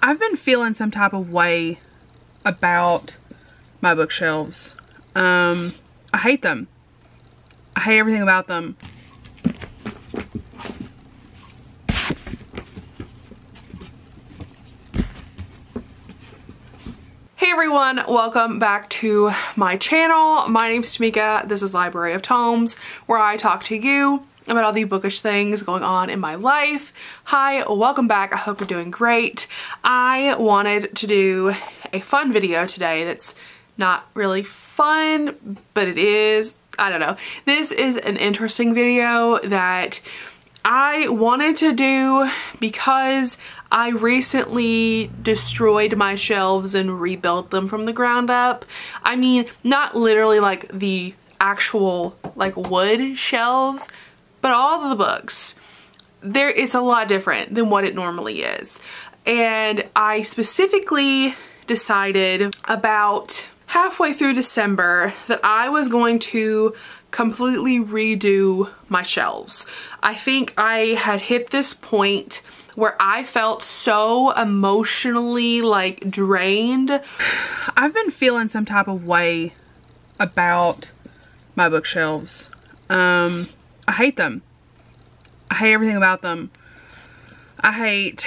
I've been feeling some type of way about my bookshelves. I hate them. I hate everything about them. Hey everyone, welcome back to my channel. My name's Tamika. This is Library of Tomes, where I talk to you about all the bookish things going on in my life. Hi, welcome back. I hope you're doing great. I wanted to do a fun video today that's not really fun, but it is. I don't know. This is an interesting video that I wanted to do because I recently destroyed my shelves and rebuilt them from the ground up. I mean, not literally like the actual like wood shelves, but all of the books. It's a lot different than what it normally is. And I specifically decided about halfway through December that I was going to completely redo my shelves. I think I had hit this point where I felt so emotionally like drained. I've been feeling some type of way about my bookshelves. I hate them. I hate everything about them. I hate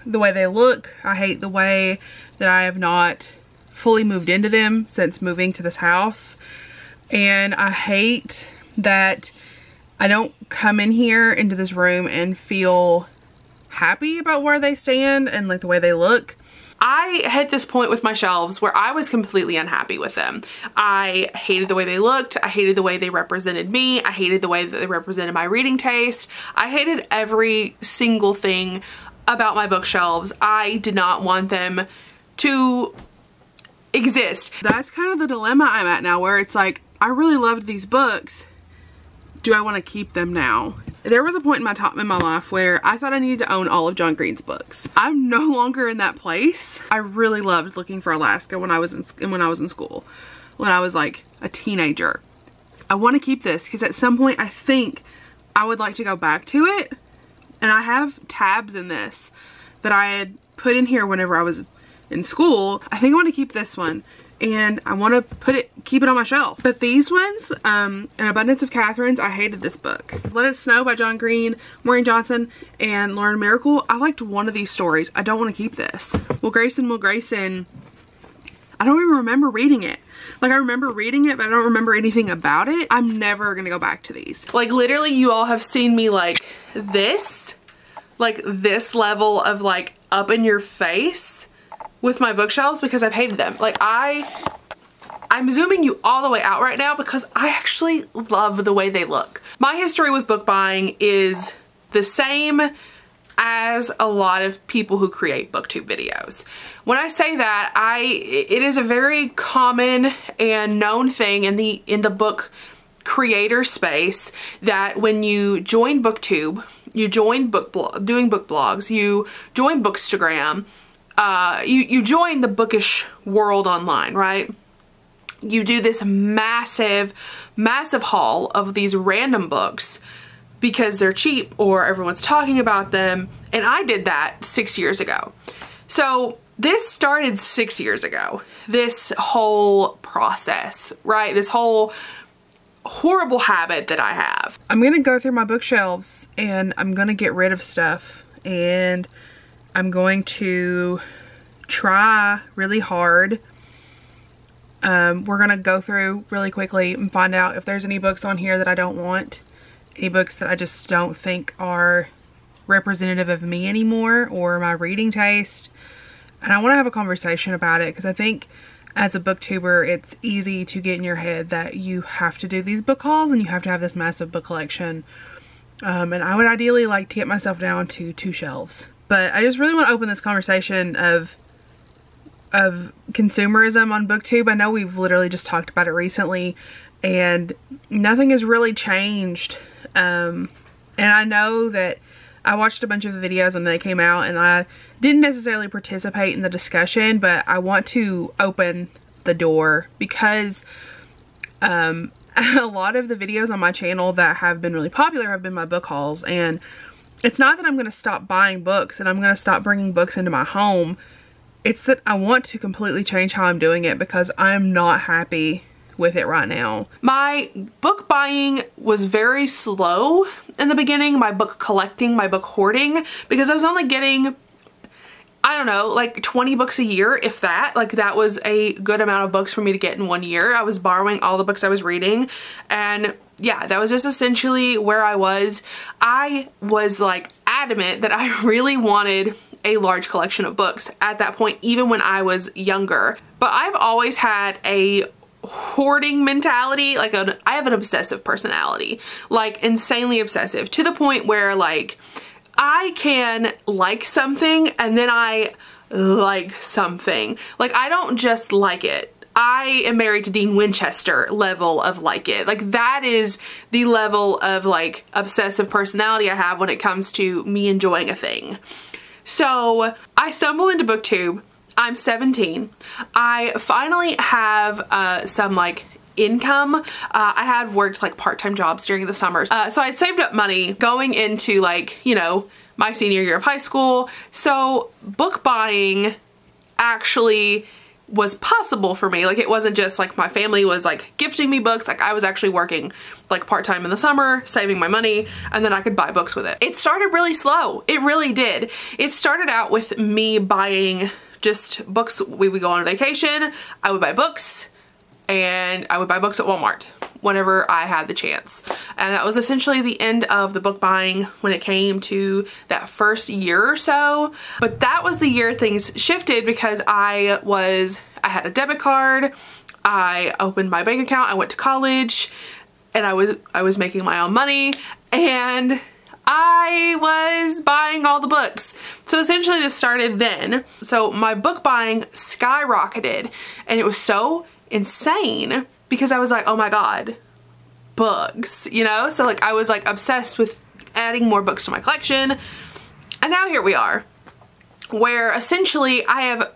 the way they look. I hate the way that I have not fully moved into them since moving to this house. And I hate that I don't come in here into this room and feel happy about where they stand and like the way they look. I hit this point with my shelves where I was completely unhappy with them. I hated the way they looked. I hated the way they represented me. I hated the way that they represented my reading taste. I hated every single thing about my bookshelves. I did not want them to exist. That's kind of the dilemma I'm at now, where it's like, I really loved these books. Do I want to keep them now? There was a point in my life where I thought I needed to own all of John Green's books. I'm no longer in that place. I really loved Looking for Alaska when I was in school, when I was like a teenager. I want to keep this because at some point I think I would like to go back to it. And I have tabs in this that I had put in here whenever I was in school. I think I want to keep this one. And I want to keep it on my shelf. But these ones, An Abundance of Catherines, I hated this book. Let It Snow by John Green, Maureen Johnson, and Lauren Miracle. I liked one of these stories. I don't want to keep this. Will Grayson, I don't even remember reading it. Like, I remember reading it, but I don't remember anything about it. I'm never gonna go back to these. Like, literally, you all have seen me like this level of like up in your face with my bookshelves because I've hated them. Like, I'm zooming you all the way out right now because I actually love the way they look. My history with book buying is the same as a lot of people who create booktube videos. When I say that, it is a very common and known thing in the book creator space that when you join booktube, you join doing book blogs, you join bookstagram, you join the bookish world online, right? You do this massive haul of these random books because they're cheap or everyone's talking about them. And I did that 6 years ago. So this started 6 years ago, this whole process, right? This whole horrible habit that I have. I'm gonna go through my bookshelves and I'm gonna get rid of stuff, and I'm going to try really hard. We're gonna go through really quickly and find out if there's any books on here that I don't want, any books that I just don't think are representative of me anymore or my reading taste. And I want to have a conversation about it because I think as a booktuber, it's easy to get in your head that you have to do these book hauls and you have to have this massive book collection. And I would ideally like to get myself down to 2 shelves. But I just really want to open this conversation of consumerism on booktube. I know we've literally just talked about it recently and nothing has really changed. And I know that I watched a bunch of the videos when they came out and I didn't necessarily participate in the discussion, but I want to open the door because a lot of the videos on my channel that have been really popular have been my book hauls, and it's not that I'm going to stop buying books and I'm going to stop bringing books into my home. It's that I want to completely change how I'm doing it because I'm not happy with it right now. My book buying was very slow in the beginning, my book collecting, my book hoarding, because I was only getting, I don't know, like 20 books a year, if that. Like that was a good amount of books for me to get in one year. I was borrowing all the books I was reading, and yeah, that was just essentially where I was. I was like adamant that I really wanted a large collection of books at that point, even when I was younger. But I've always had a hoarding mentality. Like I have an obsessive personality, like insanely obsessive, to the point where like I can like something and then I like something. Like I don't just like it. I am married to Dean Winchester level of like it. Like that is the level of like obsessive personality I have when it comes to me enjoying a thing. So I stumble into BookTube. I'm 17. I finally have some like income. I had worked like part-time jobs during the summers. So I'd saved up money going into like, you know, my senior year of high school. So book buying actually was possible for me. Like it wasn't just like my family was like gifting me books. Like I was actually working like part-time in the summer, saving my money, and then I could buy books with it. It started really slow. It really did. It started out with me buying just books. We would go on vacation, I would buy books, and I would buy books at Walmart whenever I had the chance. And that was essentially the end of the book buying when it came to that first year or so. But that was the year things shifted because I had a debit card, I opened my bank account, I went to college, and I was making my own money, and I was buying all the books. So essentially this started then. So my book buying skyrocketed, and it was so insane because I was like, oh my God, books, you know? So like I was like obsessed with adding more books to my collection. And now here we are, where essentially I have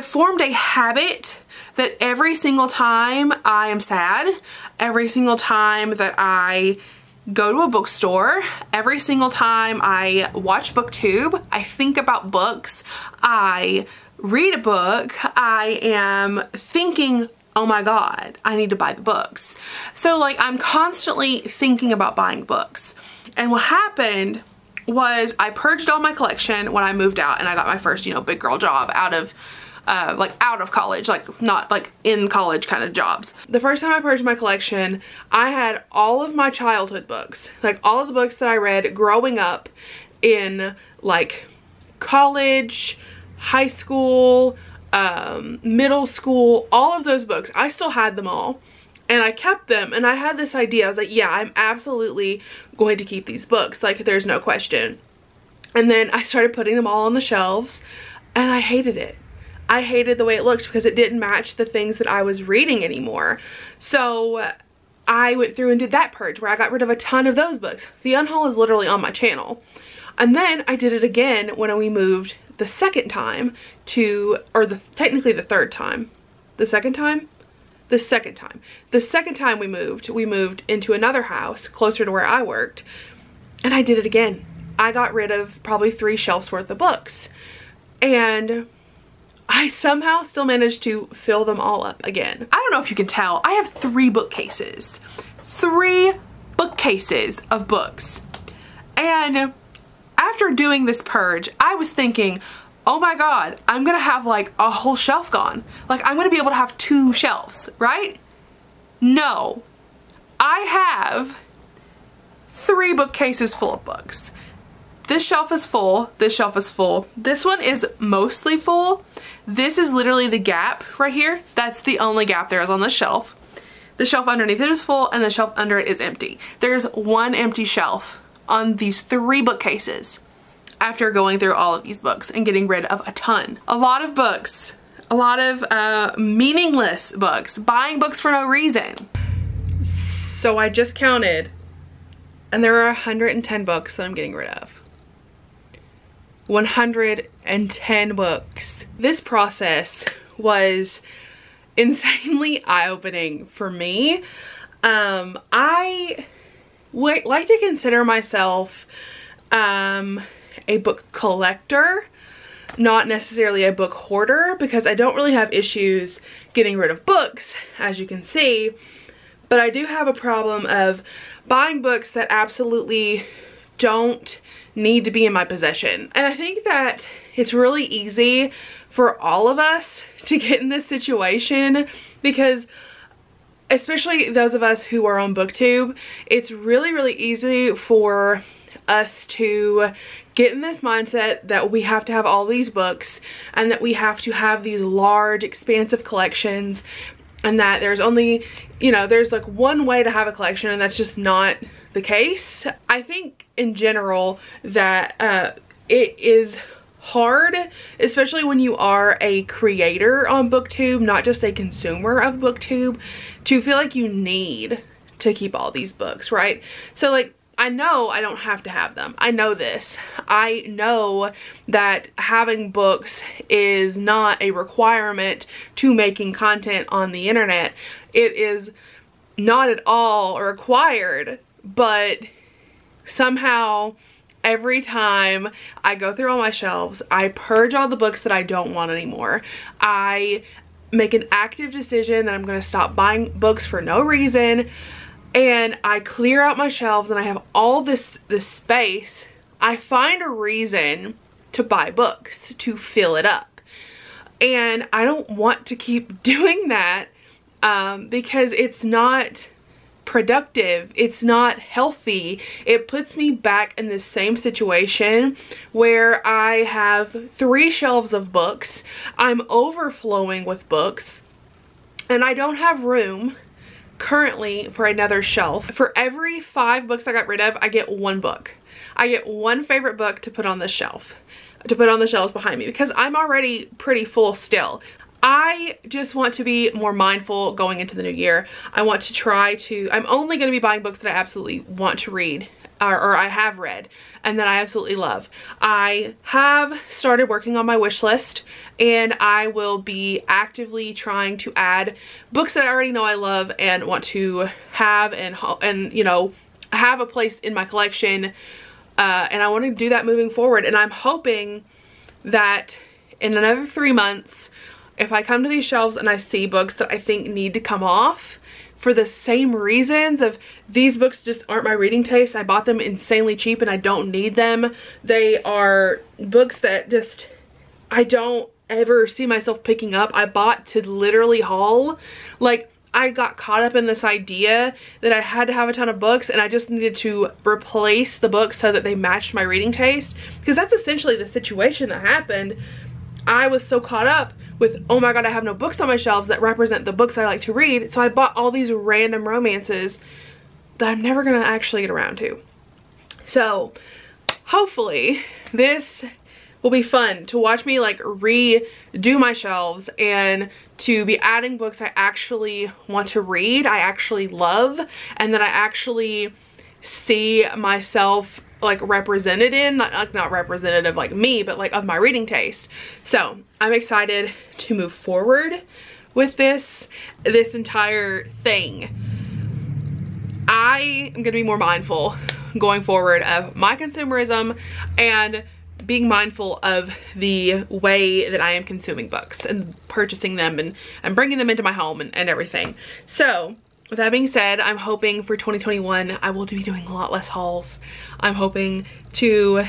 formed a habit that every single time I am sad, every single time that I go to a bookstore, every single time I watch BookTube, I think about books, I read a book, I am thinking, oh my God, I need to buy the books. So like I'm constantly thinking about buying books. And what happened was I purged all my collection when I moved out and I got my first, you know, big girl job out of college, like not like in college kind of jobs. The first time I purged my collection, I had all of my childhood books, like all of the books that I read growing up in like college, high school, middle school, all of those books. I still had them all and I kept them, and I had this idea. I was like, yeah, I'm absolutely going to keep these books. Like there's no question. And then I started putting them all on the shelves and I hated it. I hated the way it looked because it didn't match the things that I was reading anymore. So I went through and did that purge where I got rid of a ton of those books. The unhaul is literally on my channel. And then I did it again when we moved the second time to, or technically the third time. The second time we moved into another house closer to where I worked, and I did it again. I got rid of probably 3 shelves worth of books, and I somehow still managed to fill them all up again. I don't know if you can tell, I have 3 bookcases. 3 bookcases of books. And after doing this purge, I was thinking, oh my God, I'm gonna have like a whole shelf gone. Like I'm gonna be able to have 2 shelves, right? No, I have 3 bookcases full of books. This shelf is full, this shelf is full. This one is mostly full. This is literally the gap right here. That's the only gap there is on this shelf. The shelf underneath it is full and the shelf under it is empty. There's 1 empty shelf on these 3 bookcases after going through all of these books and getting rid of a ton. A lot of books, a lot of meaningless books, buying books for no reason. So I just counted and there are 110 books that I'm getting rid of. 110 books. This process was insanely eye-opening for me. I like to consider myself a book collector, not necessarily a book hoarder, because I don't really have issues getting rid of books, as you can see, but I do have a problem of buying books that absolutely don't need to be in my possession. And I think that it's really easy for all of us to get in this situation, because especially those of us who are on BookTube, it's really easy for us to get in this mindset that we have to have all these books and that we have to have these large expansive collections, and that there's only, you know, there's like one way to have a collection, and that's just not the case. I think in general that it is hard, especially when you are a creator on BookTube, not just a consumer of BookTube, to feel like you need to keep all these books, right? So like, I know I don't have to have them. I know this. I know that having books is not a requirement to making content on the internet. It is not at all required, but somehow every time I go through all my shelves, I purge all the books that I don't want anymore. I make an active decision that I'm going to stop buying books for no reason, and I clear out my shelves and I have all this space. I find a reason to buy books to fill it up, and I don't want to keep doing that because it's not productive, it's not healthy. It puts me back in the same situation where I have 3 shelves of books, I'm overflowing with books, and I don't have room currently for another shelf. For every 5 books I got rid of, I get 1 book. I get 1 favorite book to put on the shelf, to put on the shelves behind me, because I'm already pretty full still. I just want to be more mindful going into the new year. I want to try to, I'm only going to be buying books that I absolutely want to read, or I have read, and that I absolutely love. I have started working on my wish list, and I will be actively trying to add books that I already know I love and want to have, and you know, have a place in my collection, and I want to do that moving forward. And I'm hoping that in another 3 months, if I come to these shelves and I see books that I think need to come off for the same reasons of these books just aren't my reading taste, I bought them insanely cheap and I don't need them, they are books that just I don't ever see myself picking up, I bought to literally haul. Like, I got caught up in this idea that I had to have a ton of books and I just needed to replace the books so that they matched my reading taste, because that's essentially the situation that happened. I was so caught up with, oh my god, I have no books on my shelves that represent the books I like to read, so I bought all these random romances that I'm never gonna actually get around to. So hopefully this will be fun to watch me like redo my shelves and to be adding books I actually want to read, I actually love, and that I actually see myself like represented in, not representative like me, but like of my reading taste. So I'm excited to move forward with this entire thing. I am gonna be more mindful going forward of my consumerism and being mindful of the way that I am consuming books and purchasing them and bringing them into my home and everything. So with that being said, I'm hoping for 2021 I will be doing a lot less hauls. I'm hoping to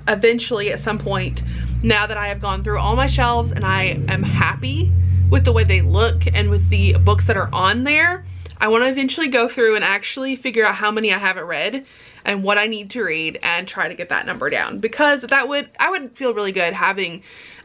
eventually at some point, now that I have gone through all my shelves and I am happy with the way they look and with the books that are on there, I want to eventually go through and actually figure out how many I haven't read and what I need to read and try to get that number down, because I would feel really good having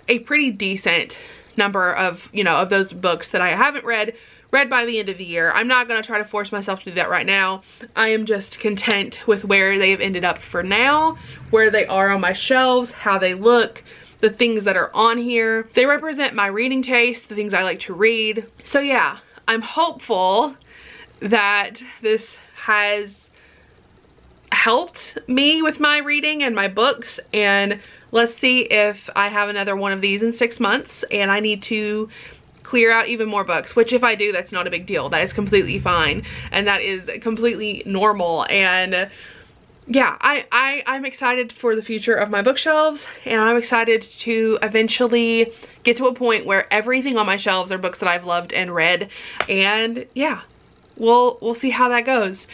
a pretty decent number of, you know, of those books that I haven't read by the end of the year. I'm not going to try to force myself to do that right now. I am just content with where they've ended up for now, where they are on my shelves, how they look, the things that are on here. They represent my reading taste, the things I like to read. So yeah, I'm hopeful that this has helped me with my reading and my books, and let's see if I have another one of these in 6 months and I need to clear out even more books, which if I do, that's not a big deal. That is completely fine, and that is completely normal. And yeah, I'm excited for the future of my bookshelves, and I'm excited to eventually get to a point where everything on my shelves are books that I've loved and read. And yeah, we'll see how that goes.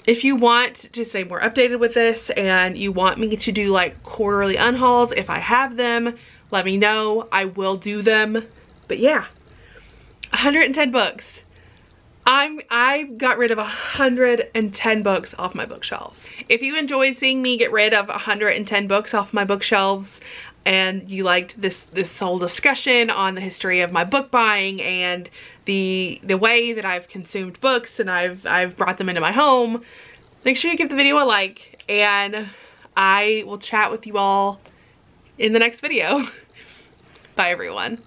If you want to stay more updated with this and you want me to do like quarterly unhauls, if I have them, let me know. I will do them. But yeah, 110 books. I got rid of 110 books off my bookshelves. If you enjoyed seeing me get rid of 110 books off my bookshelves, and you liked this whole discussion on the history of my book buying and the way that I've consumed books and I've brought them into my home, make sure you give the video a like, and I will chat with you all in the next video. Bye everyone.